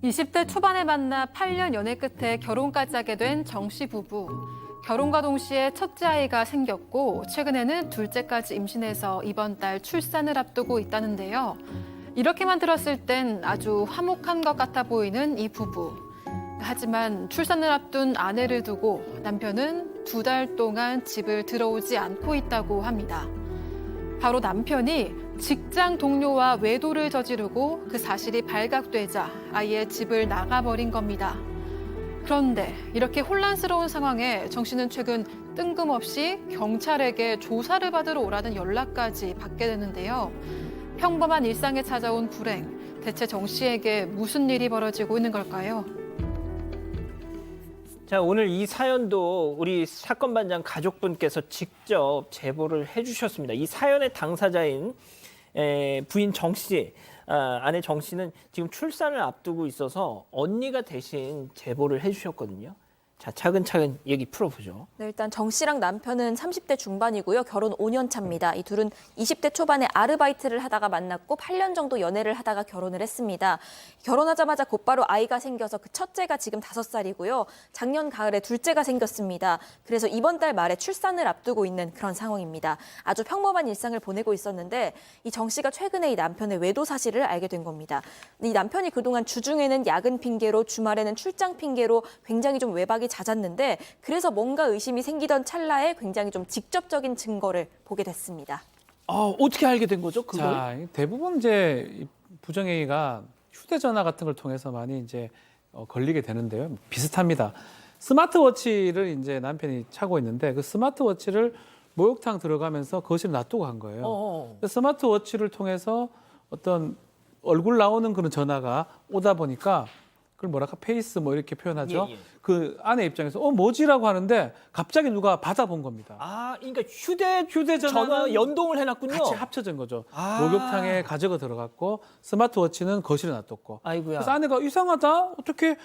20대 초반에 만나 8년 연애 끝에 결혼까지 하게 된 정 씨 부부. 결혼과 동시에 첫째 아이가 생겼고 최근에는 둘째까지 임신해서 이번 달 출산을 앞두고 있다는데요. 이렇게만 들었을 땐 아주 화목한 것 같아 보이는 이 부부. 하지만 출산을 앞둔 아내를 두고 남편은 2달 동안 집을 들어오지 않고 있다고 합니다. 바로 남편이 직장 동료와 외도를 저지르고 그 사실이 발각되자 아예 집을 나가버린 겁니다. 그런데 이렇게 혼란스러운 상황에 정 씨는 최근 뜬금없이 경찰에게 조사를 받으러 오라는 연락까지 받게 되는데요. 평범한 일상에 찾아온 불행, 대체 정 씨에게 무슨 일이 벌어지고 있는 걸까요? 자, 오늘 이 사연도 우리 사건 반장 가족분께서 직접 제보를 해주셨습니다. 이 사연의 당사자인 부인 정 씨, 아내 정 씨는 지금 출산을 앞두고 있어서 언니가 대신 제보를 해주셨거든요. 자, 차근차근 얘기 풀어보죠. 네, 일단 정 씨랑 남편은 30대 중반이고요. 결혼 5년 차입니다. 이 둘은 20대 초반에 아르바이트를 하다가 만났고 8년 정도 연애를 하다가 결혼을 했습니다. 결혼하자마자 곧바로 아이가 생겨서 그 첫째가 지금 5살이고요. 작년 가을에 둘째가 생겼습니다. 그래서 이번 달 말에 출산을 앞두고 있는 그런 상황입니다. 아주 평범한 일상을 보내고 있었는데 이 정 씨가 최근에 이 남편의 외도 사실을 알게 된 겁니다. 이 남편이 그동안 주중에는 야근 핑계로 주말에는 출장 핑계로 굉장히 좀 외박이 잦았는데 그래서 뭔가 의심이 생기던 찰나에 굉장히 좀 직접적인 증거를 보게 됐습니다. 어떻게 알게 된 거죠, 그걸? 자, 대부분 이제 이 부정행위가 휴대전화 같은 걸 통해서 많이 이제 걸리게 되는데요. 비슷합니다. 스마트워치를 이제 남편이 차고 있는데 그 스마트워치를 목욕탕 들어가면서 거실에 놔두고 간 거예요. 스마트워치를 통해서 어떤 얼굴 나오는 그런 전화가 오다 보니까 그걸 뭐랄까 페이스 뭐 이렇게 표현하죠. 예, 예. 그 아내 입장에서 뭐지라고 하는데 갑자기 누가 받아본 겁니다. 그러니까 휴대전화 휴대전화는 연동을 해놨군요. 같이 합쳐진 거죠. 목욕탕에 가져가 들어갔고 스마트워치는 거실에 놔뒀고. 아이고야. 그래서 아내가 이상하다. 어떻게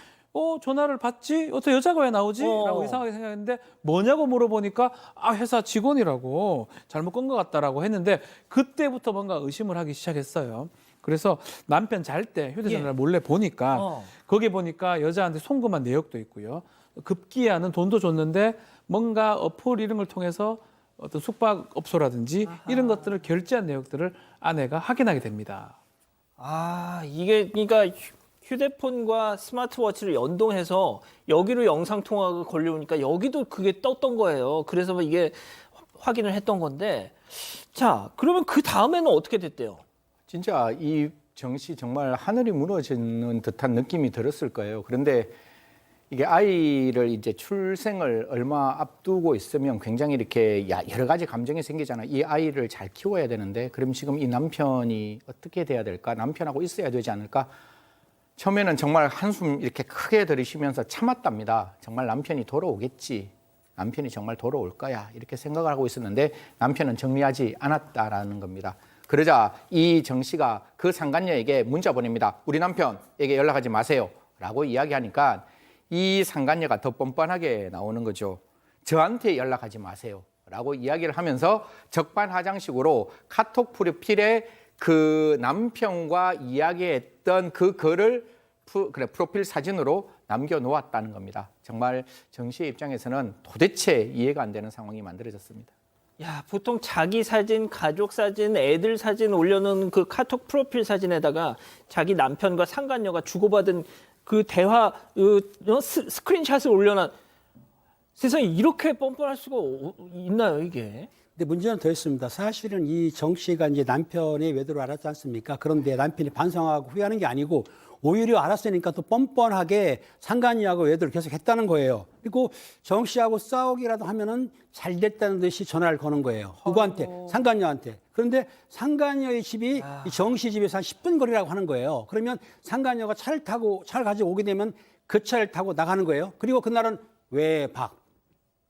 전화를 받지? 어떻게 여자가 왜 나오지? 라고 이상하게 생각했는데 뭐냐고 물어보니까 회사 직원이라고 잘못 건 것 같다라고 했는데 그때부터 뭔가 의심을 하기 시작했어요. 그래서 남편 잘 때 휴대전화를 몰래 보니까 거기 보니까 여자한테 송금한 내역도 있고요. 급기야는 돈도 줬는데 뭔가 어플 이런 걸 통해서 어떤 숙박업소라든지 이런 것들을 결제한 내역들을 아내가 확인하게 됩니다. 이게 그러니까 휴대폰과 스마트워치를 연동해서 여기로 영상통화가 걸려오니까 여기도 그게 떴던 거예요. 그래서 이게 확인을 했던 건데 자, 그러면 그 다음에는 어떻게 됐대요? 진짜 이 정 씨 정말 하늘이 무너지는 듯한 느낌이 들었을 거예요. 그런데 이게 아이를 이제 출생을 얼마 앞두고 있으면 굉장히 이렇게 여러 가지 감정이 생기잖아요. 이 아이를 잘 키워야 되는데 그럼 지금 이 남편이 어떻게 돼야 될까? 남편하고 있어야 되지 않을까? 처음에는 정말 한숨 이렇게 크게 들이쉬면서 참았답니다. 정말 남편이 돌아오겠지. 남편이 정말 돌아올 거야. 이렇게 생각을 하고 있었는데 남편은 정리하지 않았다라는 겁니다. 그러자 이 정 씨가 그 상간녀에게 문자 보냅니다. 우리 남편에게 연락하지 마세요. 라고 이야기하니까 이 상간녀가 더 뻔뻔하게 나오는 거죠. 저한테 연락하지 마세요. 라고 이야기를 하면서 적반하장식으로 카톡 프로필에 그 남편과 이야기했던 그 글을 프로필 사진으로 남겨놓았다는 겁니다. 정말 정 씨의 입장에서는 도대체 이해가 안 되는 상황이 만들어졌습니다. 야, 보통 자기 사진, 가족 사진, 애들 사진 올려놓은 그 카톡 프로필 사진에다가 자기 남편과 상간녀가 주고받은 그 대화 스크린샷을 올려놔. 세상에 이렇게 뻔뻔할 수가 있나요, 이게? 근데 문제는 더 있습니다. 사실은 이 정 씨가 이제 남편의 외도를 알았지 않습니까? 그런데 남편이 반성하고 후회하는 게 아니고 오히려 알았으니까 또 뻔뻔하게 상간녀하고 외도를 계속 했다는 거예요. 그리고 정 씨하고 싸우기라도 하면은 잘 됐다는 듯이 전화를 거는 거예요. 누구한테? 상간녀한테. 그런데 상간녀의 집이 이 정 씨 집에서 한 10분 거리라고 하는 거예요. 그러면 상간녀가 차를 가지고 오게 되면 그 차를 타고 나가는 거예요. 그리고 그날은 외박.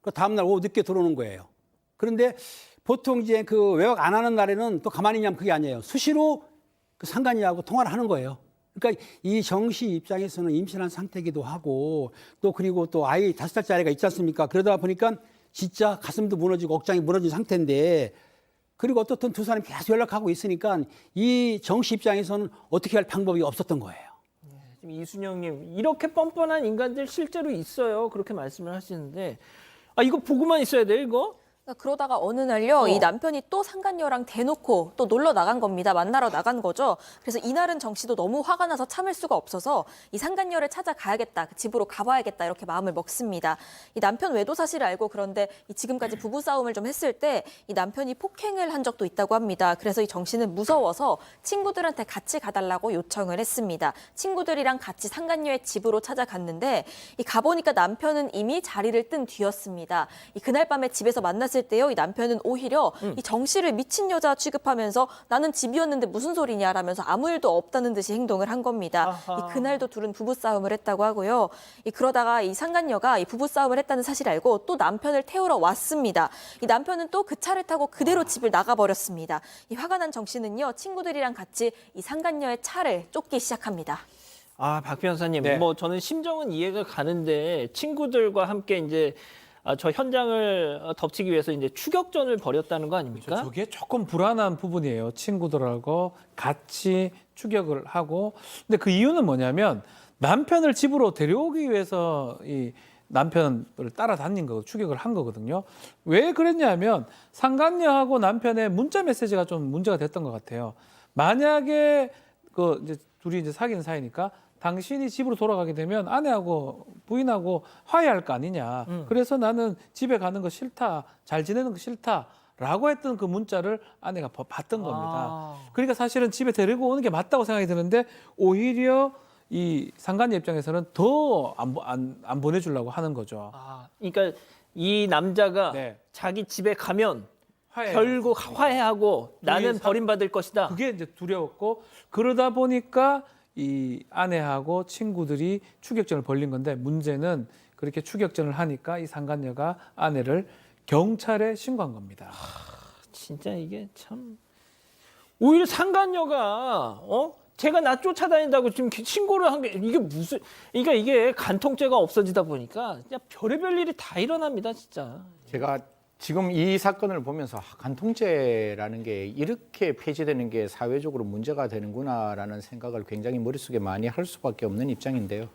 그 다음날 오후 늦게 들어오는 거예요. 그런데 보통 이제 그 외박 안 하는 날에는 또 가만히 있냐면 그게 아니에요. 수시로 그 상간녀하고 통화를 하는 거예요. 그러니까 이 정 씨 입장에서는 임신한 상태이기도 하고 또 그리고 또 아이 5살짜리가 있지 않습니까? 그러다 보니까 진짜 가슴도 무너지고 억장이 무너진 상태인데 그리고 어떻든 두 사람이 계속 연락하고 있으니까 이 정 씨 입장에서는 어떻게 할 방법이 없었던 거예요. 지금 이순영님 이렇게 뻔뻔한 인간들 실제로 있어요. 그렇게 말씀을 하시는데 이거 보고만 있어야 돼 이거? 그러다가 어느 날요, 이 남편이 또 상간녀랑 대놓고 또 놀러 나간 겁니다. 만나러 나간 거죠. 그래서 이날은 정 씨도 너무 화가 나서 참을 수가 없어서 이 상간녀를 찾아가야겠다, 그 집으로 가봐야겠다 이렇게 마음을 먹습니다. 이 남편 외도 사실을 알고 그런데 이 지금까지 부부 싸움을 좀 했을 때 이 남편이 폭행을 한 적도 있다고 합니다. 그래서 이 정 씨는 무서워서 친구들한테 같이 가달라고 요청을 했습니다. 친구들이랑 같이 상간녀의 집으로 찾아갔는데 이 가보니까 남편은 이미 자리를 뜬 뒤였습니다. 이 그날 밤에 집에서 만났을 때요, 이 남편은 오히려 이 정 씨를 미친 여자 취급하면서 나는 집이었는데 무슨 소리냐라면서 아무 일도 없다는 듯이 행동을 한 겁니다. 이 그날도 둘은 부부 싸움을 했다고 하고요. 그러다가 이 상간녀가 이 부부 싸움을 했다는 사실을 알고 또 남편을 태우러 왔습니다. 이 남편은 또 그 차를 타고 그대로 집을 나가버렸습니다. 이 화가 난 정 씨는요, 친구들이랑 같이 이 상간녀의 차를 쫓기 시작합니다. 박 변호사님, 네. 뭐 저는 심정은 이해가 가는데 친구들과 함께 이제 저 현장을 덮치기 위해서 이제 추격전을 벌였다는 거 아닙니까? 저게 조금 불안한 부분이에요. 친구들하고 같이 추격을 하고. 근데 그 이유는 뭐냐면 남편을 집으로 데려오기 위해서 이 남편을 따라다닌 거, 추격을 한 거거든요. 왜 그랬냐면 상간녀하고 남편의 문자 메시지가 좀 문제가 됐던 것 같아요. 만약에 그 이제 둘이 이제 사귀는 사이니까 당신이 집으로 돌아가게 되면 아내하고 부인하고 화해할 거 아니냐. 그래서 나는 집에 가는 거 싫다. 잘 지내는 거 싫다. 라고 했던 그 문자를 아내가 봤던 겁니다. 그러니까 사실은 집에 데리고 오는 게 맞다고 생각이 드는데 오히려 이 상간녀 입장에서는 더 안 보내주려고 하는 거죠. 그러니까 이 남자가 네. 자기 집에 가면 화해. 결국 화해하고 나는 사- 버림받을 것이다. 그게 이제 두려웠고 그러다 보니까 이 아내하고 친구들이 추격전을 벌린 건데 문제는 그렇게 추격전을 하니까 이 상간녀가 아내를 경찰에 신고한 겁니다. 진짜 이게 참 오히려 상간녀가 제가 나 쫓아다닌다고 지금 신고를 한 게 이게 무슨 그러니까 이게 간통죄가 없어지다 보니까 그냥 별의별 일이 다 일어납니다, 진짜. 제가 지금 이 사건을 보면서 간통죄라는 게 이렇게 폐지되는 게 사회적으로 문제가 되는구나라는 생각을 굉장히 머릿속에 많이 할 수밖에 없는 입장인데요.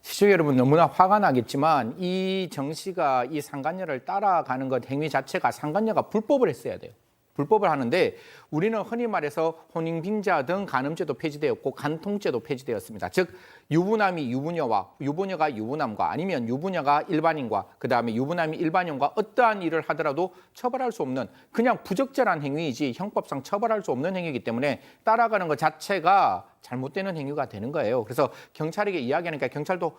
시청자 여러분 너무나 화가 나겠지만 이 정 씨가 이 상간녀를 따라가는 것 행위 자체가 상간녀가 불법을 했어야 돼요. 불법을 하는데 우리는 흔히 말해서 혼인빙자 등 간음죄도 폐지되었고 간통죄도 폐지되었습니다. 즉 유부남이 유부녀와 유부녀가 유부남과 아니면 유부녀가 일반인과 그다음에 유부남이 일반인과 어떠한 일을 하더라도 처벌할 수 없는 그냥 부적절한 행위이지 형법상 처벌할 수 없는 행위이기 때문에 따라가는 것 자체가 잘못되는 행위가 되는 거예요. 그래서 경찰에게 이야기하니까 경찰도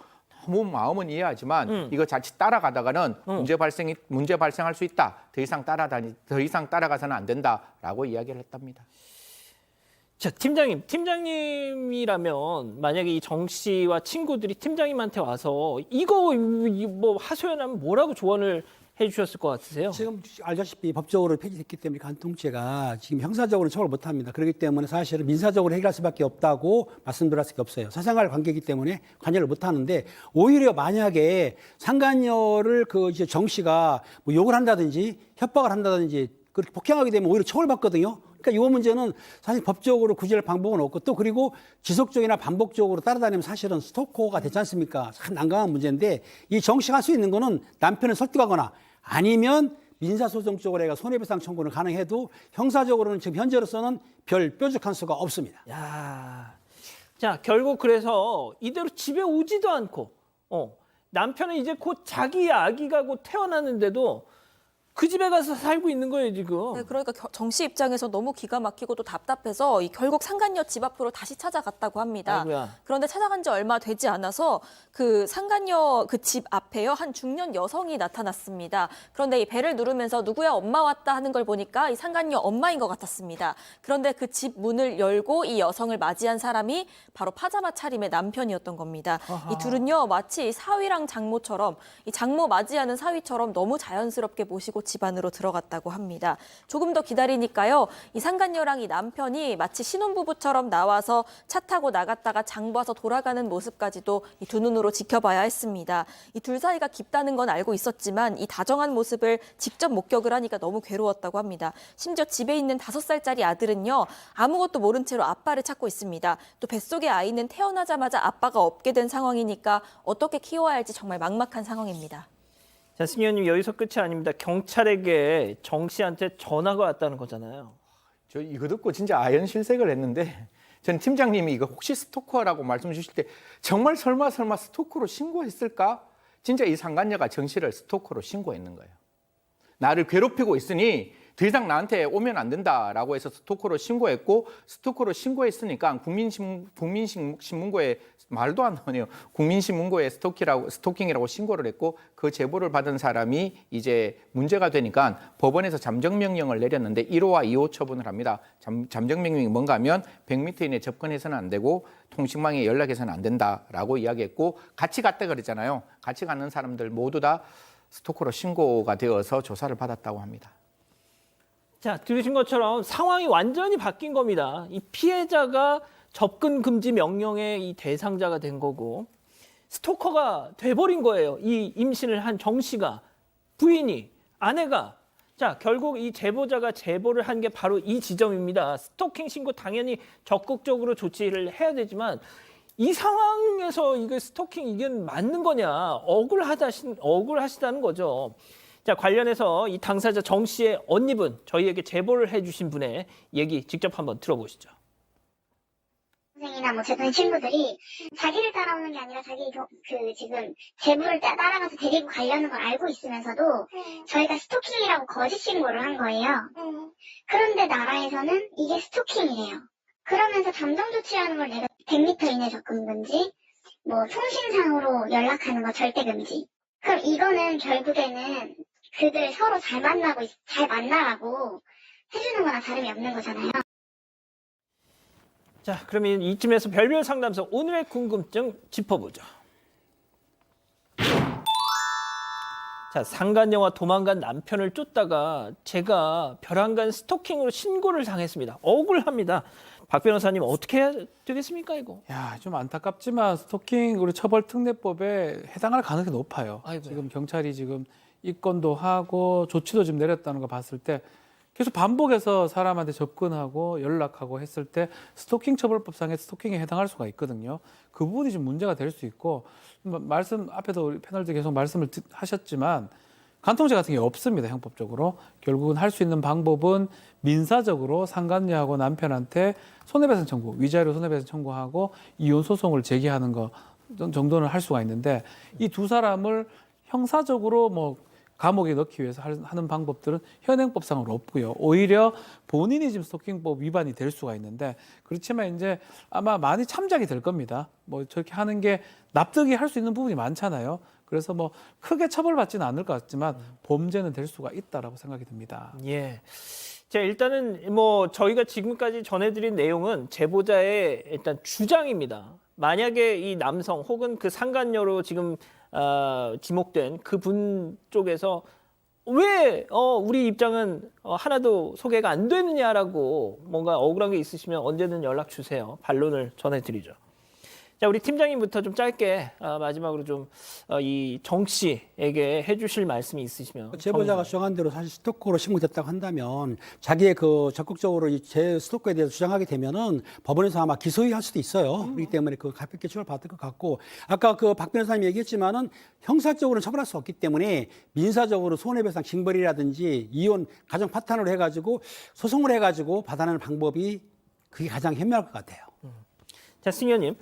너무 마음은 이해하지만 이거 자칫 따라가다가는 문제 발생할 수 있다. 더 이상 따라가서는 안 된다라고 이야기를 했답니다. 자, 팀장님이라면 만약에 이 정 씨와 친구들이 팀장님한테 와서 이거 뭐 하소연하면 뭐라고 조언을 해주셨을 것 같으세요? 지금 알다시피 법적으로 폐지됐기 때문에 간통죄가 지금 형사적으로 처벌 못합니다. 그렇기 때문에 사실은 민사적으로 해결할 수밖에 없다고 말씀드릴 수밖에 없어요. 사생활 관계이기 때문에 관여를 못하는데 오히려 만약에 상간녀를 그 이제 정 씨가 뭐 욕을 한다든지 협박을 한다든지 그렇게 폭행하게 되면 오히려 처벌받거든요. 그러니까 이 문제는 사실 법적으로 구제할 방법은 없고 또 그리고 지속적이나 반복적으로 따라다니면 사실은 스토커가 되지 않습니까? 참 난감한 문제인데 이 정 씨가 할 수 있는 거는 남편을 설득하거나 아니면 민사소송 쪽으로 해가 손해배상 청구는 가능해도 형사적으로는 지금 현재로서는 별 뾰족한 수가 없습니다. 야, 자 결국 그래서 이대로 집에 오지도 않고, 남편은 이제 곧 자기 아기가 곧 태어났는데도 그 집에 가서 살고 있는 거예요 지금. 네, 그러니까 정 씨 입장에서 너무 기가 막히고 또 답답해서 결국 상간녀 집 앞으로 다시 찾아갔다고 합니다. 아이고야. 그런데 찾아간 지 얼마 되지 않아서 그 상간녀 그 집 앞에요 한 중년 여성이 나타났습니다. 그런데 이 벨을 누르면서 누구야 엄마 왔다 하는 걸 보니까 이 상간녀 엄마인 것 같았습니다. 그런데 그 집 문을 열고 이 여성을 맞이한 사람이 바로 파자마 차림의 남편이었던 겁니다. 이 둘은요 마치 사위랑 장모처럼 이 장모 맞이하는 사위처럼 너무 자연스럽게 모시고 집안으로 들어갔다고 합니다. 조금 더 기다리니까요. 이 상간녀랑 이 남편이 마치 신혼부부처럼 나와서 차 타고 나갔다가 장 봐서 돌아가는 모습까지도 이 두 눈으로 지켜봐야 했습니다. 이 둘 사이가 깊다는 건 알고 있었지만 이 다정한 모습을 직접 목격을 하니까 너무 괴로웠다고 합니다. 심지어 집에 있는 5살짜리 아들은요. 아무것도 모른 채로 아빠를 찾고 있습니다. 또 뱃속의 아이는 태어나자마자 아빠가 없게 된 상황이니까 어떻게 키워야 할지 정말 막막한 상황입니다. 자, 승 의원님 여기서 끝이 아닙니다. 경찰에게 정 씨한테 전화가 왔다는 거잖아요. 저 이거 듣고 진짜 아연실색을 했는데 전 팀장님이 이거 혹시 스토커라고 말씀 주실 때 정말 설마 스토커로 신고했을까? 진짜 이 상간녀가 정 씨를 스토커로 신고했는 거예요. 나를 괴롭히고 있으니 더 이상 나한테 오면 안 된다라고 해서 스토커로 신고했고 스토커로 신고했으니까 국민신문고에 말도 안 나오네요. 국민신문고에 스토킹이라고 신고를 했고 그 제보를 받은 사람이 이제 문제가 되니까 법원에서 잠정명령을 내렸는데 1호와 2호 처분을 합니다. 잠정명령이 뭔가 하면 100m 이내 접근해서는 안 되고 통신망에 연락해서는 안 된다라고 이야기했고 같이 갔다 그랬잖아요. 같이 가는 사람들 모두 다 스토커로 신고가 되어서 조사를 받았다고 합니다. 자, 들으신 것처럼 상황이 완전히 바뀐 겁니다. 이 피해자가 접근 금지 명령의 이 대상자가 된 거고 스토커가 돼버린 거예요. 이 임신을 한 정 씨가, 부인이, 아내가. 자, 결국 이 제보자가 제보를 한 게 바로 이 지점입니다. 스토킹 신고 당연히 적극적으로 조치를 해야 되지만 이 상황에서 이게 스토킹 이게 맞는 거냐, 억울하시다는 거죠. 자, 관련해서 이 당사자 정 씨의 언니분, 저희에게 제보를 해주신 분의 얘기 직접 한번 들어보시죠. 동생이나 뭐 주변 친구들이 자기를 따라오는 게 아니라 지금 제보를 따라가서 데리고 가려는 걸 알고 있으면서도 저희가 스토킹이라고 거짓 신고를 한 거예요. 그런데 나라에서는 이게 스토킹이래요. 그러면서 잠정 조치하는 걸 내가 100m 이내 접근 금지, 뭐 통신상으로 연락하는 거 절대 금지. 그럼 이거는 결국에는 그들 서로 잘 만나라고 해주는 거나 다름이 없는 거잖아요. 자, 그러면 이쯤에서 별별 상담소 오늘의 궁금증 짚어보죠. 자, 상간녀와 도망간 남편을 쫓다가 제가 벼랑간 스토킹으로 신고를 당했습니다. 억울합니다. 박 변호사님 어떻게 해야 되겠습니까 이거? 야, 좀 안타깝지만 스토킹 우리 처벌특례법에 해당할 가능성이 높아요. 아이고야. 지금 경찰이 지금 입건도 하고 조치도 지금 내렸다는 거 봤을 때 계속 반복해서 사람한테 접근하고 연락하고 했을 때 스토킹 처벌법상의 스토킹에 해당할 수가 있거든요. 그 부분이 좀 문제가 될 수 있고 말씀 앞에서 우리 패널들 계속 말씀을 하셨지만 간통죄 같은 게 없습니다. 형법적으로. 결국은 할 수 있는 방법은 민사적으로 상간녀하고 남편한테 손해배상 청구, 위자료 손해배상 청구하고 이혼 소송을 제기하는 거 정도는 할 수가 있는데 이 두 사람을 형사적으로 뭐 감옥에 넣기 위해서 하는 방법들은 현행법상으로 없고요. 오히려 본인이 지금 스토킹법 위반이 될 수가 있는데 그렇지만 이제 아마 많이 참작이 될 겁니다. 뭐 저렇게 하는 게 납득이 할 수 있는 부분이 많잖아요. 그래서 뭐 크게 처벌받지는 않을 것 같지만 범죄는 될 수가 있다라고 생각이 듭니다. 예. 자, 일단은 뭐 저희가 지금까지 전해드린 내용은 제보자의 일단 주장입니다. 만약에 이 남성 혹은 그 상간녀로 지금 지목된 그분 쪽에서 왜 우리 입장은 하나도 소개가 안 되느냐라고 뭔가 억울한 게 있으시면 언제든 연락 주세요. 반론을 전해드리죠. 자, 우리 팀장님부터 좀 짧게 마지막으로 좀 이 정 씨에게 해주실 말씀이 있으시면. 제보자가 주장한 대로 사실 스토커로 신고됐다고 한다면 자기의 그 적극적으로 이 제 스토커에 대해서 주장하게 되면은 법원에서 아마 기소유예할 수도 있어요. 그렇기 때문에 그 가볍게 처벌받을 것 같고 아까 그 박 변호사님이 얘기했지만은 형사적으로는 처벌할 수 없기 때문에 민사적으로 손해배상 징벌이라든지 이혼 가정 파탄으로 해가지고 소송을 해가지고 받아내는 방법이 그게 가장 현명할 것 같아요. 자, 승 의원님.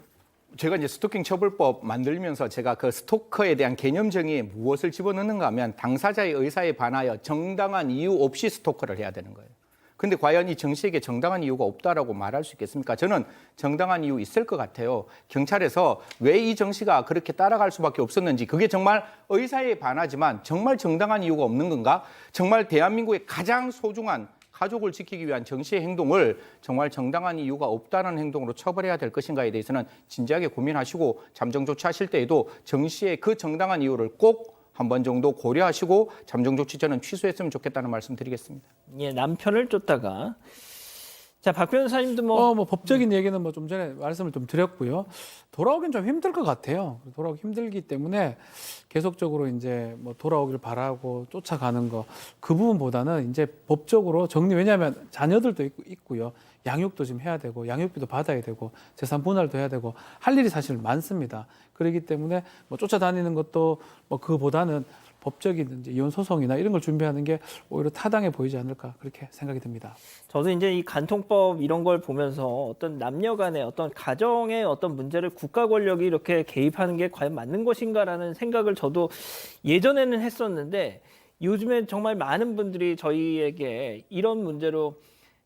제가 이제 스토킹 처벌법 만들면서 제가 그 스토커에 대한 개념 정의에 무엇을 집어넣는가 하면 당사자의 의사에 반하여 정당한 이유 없이 스토커를 해야 되는 거예요. 근데 과연 이 정 씨에게 정당한 이유가 없다라고 말할 수 있겠습니까? 저는 정당한 이유 있을 것 같아요. 경찰에서 왜 이 정 씨가 그렇게 따라갈 수밖에 없었는지 그게 정말 의사에 반하지만 정말 정당한 이유가 없는 건가? 정말 대한민국의 가장 소중한 가족을 지키기 위한 정 씨의 행동을 정말 정당한 이유가 없다는 행동으로 처벌해야 될 것인가에 대해서는 진지하게 고민하시고 잠정 조치하실 때에도 정 씨의 그 정당한 이유를 꼭 한 번 정도 고려하시고 잠정 조치 저는 취소했으면 좋겠다는 말씀 드리겠습니다. 예, 남편을 쫓다가 자, 박 변호사님도 뭐 법적인 얘기는 뭐 좀 전에 말씀을 좀 드렸고요. 돌아오긴 좀 힘들 것 같아요. 돌아오기 힘들기 때문에 계속적으로 이제 뭐 돌아오길 바라고 쫓아가는 거 그 부분보다는 이제 법적으로 왜냐하면 자녀들도 있고요. 양육도 지금 해야 되고 양육비도 받아야 되고 재산 분할도 해야 되고 할 일이 사실 많습니다. 그렇기 때문에 뭐 쫓아다니는 것도 뭐 그보다는 법적인 이제 이혼 소송이나 이런 걸 준비하는 게 오히려 타당해 보이지 않을까 그렇게 생각이 듭니다. 저도 이제 이 간통법 이런 걸 보면서 어떤 남녀 간의 어떤 가정의 어떤 문제를 국가 권력이 이렇게 개입하는 게 과연 맞는 것인가라는 생각을 저도 예전에는 했었는데 요즘엔 정말 많은 분들이 저희에게 이런 문제로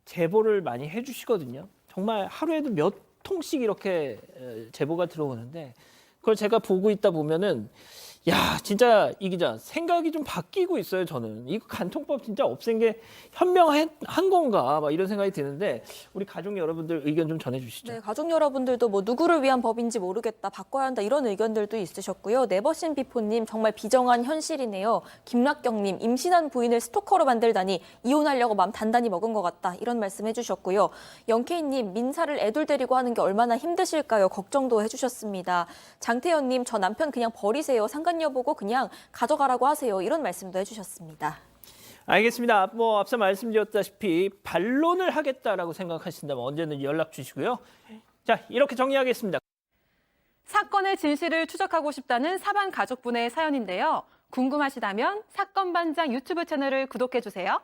제보를 많이 해주시거든요. 정말 하루에도 몇 통씩 이렇게 제보가 들어오는데 그걸 제가 보고 있다 보면은 야, 진짜 이 기자 생각이 좀 바뀌고 있어요. 저는 이거 간통법 진짜 없앤 게 현명한 건가 막 이런 생각이 드는데 우리 가족 여러분들 의견 좀 전해주시죠. 네, 가족 여러분들도 뭐 누구를 위한 법인지 모르겠다, 바꿔야 한다 이런 의견들도 있으셨고요. 네버신 비포님 정말 비정한 현실이네요. 김락경님 임신한 부인을 스토커로 만들다니 이혼하려고 마음 단단히 먹은 것 같다 이런 말씀 해주셨고요. 영케이님 민사를 애들 데리고 하는 게 얼마나 힘드실까요? 걱정도 해주셨습니다. 장태현님 저 남편 그냥 버리세요. 상관녀 보고 그냥 가져가라고 하세요. 이런 말씀도 해주셨습니다. 알겠습니다. 뭐 앞서 말씀드렸다시피 반론을 하겠다라고 생각하신다면 언제든 연락 주시고요. 자, 이렇게 정리하겠습니다. 사건의 진실을 추적하고 싶다는 사반 가족분의 사연인데요. 궁금하시다면 사건반장 유튜브 채널을 구독해주세요.